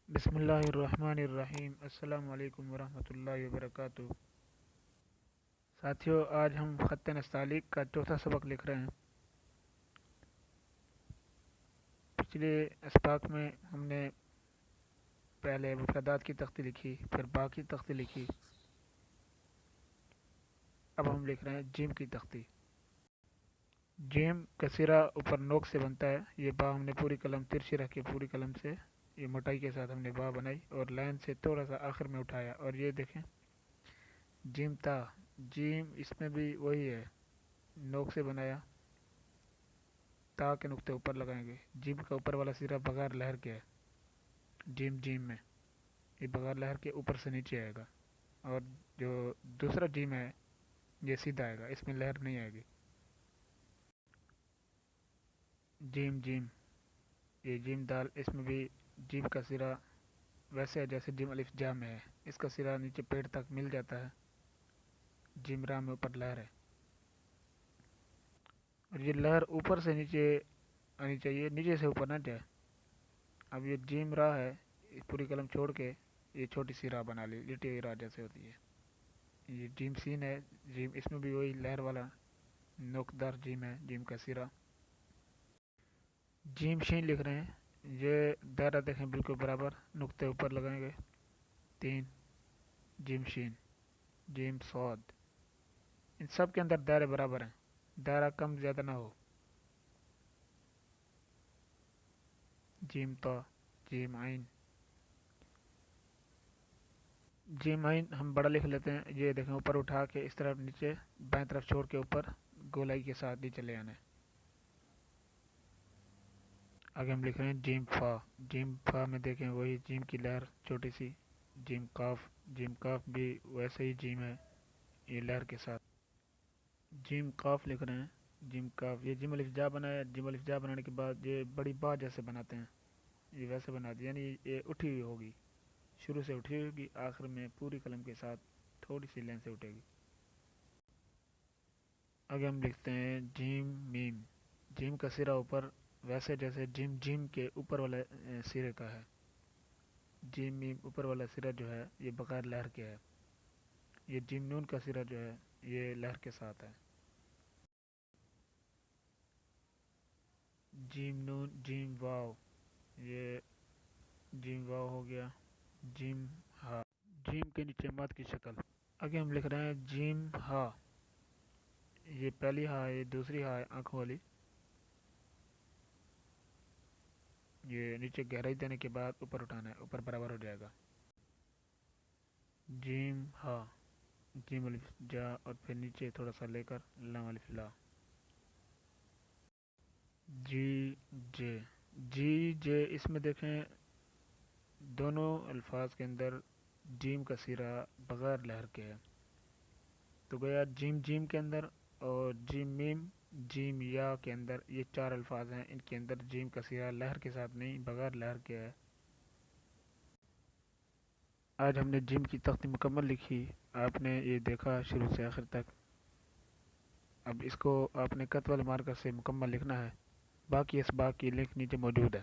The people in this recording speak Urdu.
بسم اللہ الرحمن الرحیم۔ السلام علیکم ورحمۃ اللہ وبرکاتہ۔ ساتھیو، آج ہم خط نستعلیق کا چوتھا سبق لکھ رہے ہیں۔ پچھلے اسباق میں ہم نے پہلے مفردات کی تختی لکھی، پھر با کی تختی لکھی۔ اب ہم لکھ رہے ہیں جیم کی تختی۔ جیم کا سرا اوپر نوک سے بنتا ہے۔ یہ با ہم نے پوری قلم ترچھی رکھ کے پوری قلم سے یہ موٹائی کے ساتھ ہم نے با بنائی اور لائن سے تھوڑا سا آخر میں اٹھایا، اور یہ دیکھیں جیم تا، جیم اس میں بھی وہی ہے، نوک سے بنایا، تا کے نقطے اوپر لگائیں گے۔ جیم کا اوپر والا سرا بغیر لہر کے ہے، جیم میں یہ بغیر لہر کے اوپر سے نیچے آئے گا، اور جو دوسرا جیم ہے یہ سیدھا آئے گا، اس میں لہر نہیں آئے گی۔ جیم یہ جیم دال، اس میں بھی جیم کا سرا ویسے ہے جیسے جیم الف جا میں ہے، اس کا سرا نیچے پیڑ تک مل جاتا ہے۔ جیم را میں اوپر لہر ہے، اور یہ لہر اوپر سے نیچے آنی چاہیے، نیچے سے اوپر نہ جائے۔ اب یہ جیم را ہے، پوری قلم چھوڑ کے یہ چھوٹی سی راہ بنا لی، لٹی ہوئی راہ جیسے ہوتی ہے۔ یہ جیم سین ہے، جیم اس میں بھی وہی لہر والا نوکدار جیم ہے، جیم کا سرا۔ جیم شین لکھ رہے ہیں، یہ دائرہ دیکھیں بالکل برابر، نقطے اوپر لگائیں گے 3۔ جیم شین، جیم صاد، ان سب کے اندر دائرے برابر ہیں، دائرہ کم زیادہ نہ ہو۔ جیم تا، جیم عین، جیم عین ہم بڑا لکھ لیتے ہیں۔ یہ دیکھیں اوپر اٹھا کے اس طرف نیچے بائیں طرف چھوڑ کے اوپر گولائی کے ساتھ نیچے لے آنا ہے۔ آگے ہم لکھ رہے ہیں جیم فا۔ جیم فا میں دیکھیں وہی جیم کی لہر چھوٹی سی۔ جیم کاف، جیم کاف بھی ویسے ہی جیم ہے، یہ لہر کے ساتھ۔ جیم کاف لکھ رہے ہیں، جیم کاف، یہ جیم الف جا بنایا، جیم الف جا بنانے کے بعد یہ بڑی با جیسے بناتے ہیں، یہ ویسے بنا دیا، یعنی یہ اٹھی ہوئی ہوگی، شروع سے اٹھی ہوئی ہوگی، آخر میں پوری قلم کے ساتھ تھوڑی سی لین سے اٹھے گی۔ آگے ہم لکھتے ہیں جیم میم۔ جیم کا سرا اوپر ویسے جیسے جیم کے اوپر والے سرے کا ہے۔ جیم میم اوپر والا سرا جو ہے یہ بغیر لہر کے ہے۔ یہ جیم نون کا سرا جو ہے یہ لہر کے ساتھ ہے۔ جیم نون، جیم واو، یہ جیم واو ہو گیا۔ جیم ہا، جیم کے نیچے مد کی شکل۔ آگے ہم لکھ رہے ہیں جیم ہا، یہ پہلی ہا ہے، یہ دوسری ہا ہے آنکھوں والی، یہ نیچے گہرائی دینے کے بعد اوپر اٹھانا ہے، اوپر برابر ہو جائے گا۔ جیم ہا، جیم الف جا، اور پھر نیچے تھوڑا سا لے کر لام الف لا۔ جی جے، جی جے اس میں دیکھیں دونوں الفاظ کے اندر جیم کا سرا بغیر لہر کے ہے، تو گویا جیم کے اندر اور جیم میم جیم یا کے اندر یہ 4 الفاظ ہیں، ان کے اندر جیم کا سرا لہر کے ساتھ نہیں بغیر لہر کے ہے۔ آج ہم نے جیم کی تختی مکمل لکھی، آپ نے یہ دیکھا شروع سے آخر تک۔ اب اس کو آپ نے خط والے مارکر سے مکمل لکھنا ہے، باقی اسباق کی لنک نیچے موجود ہے۔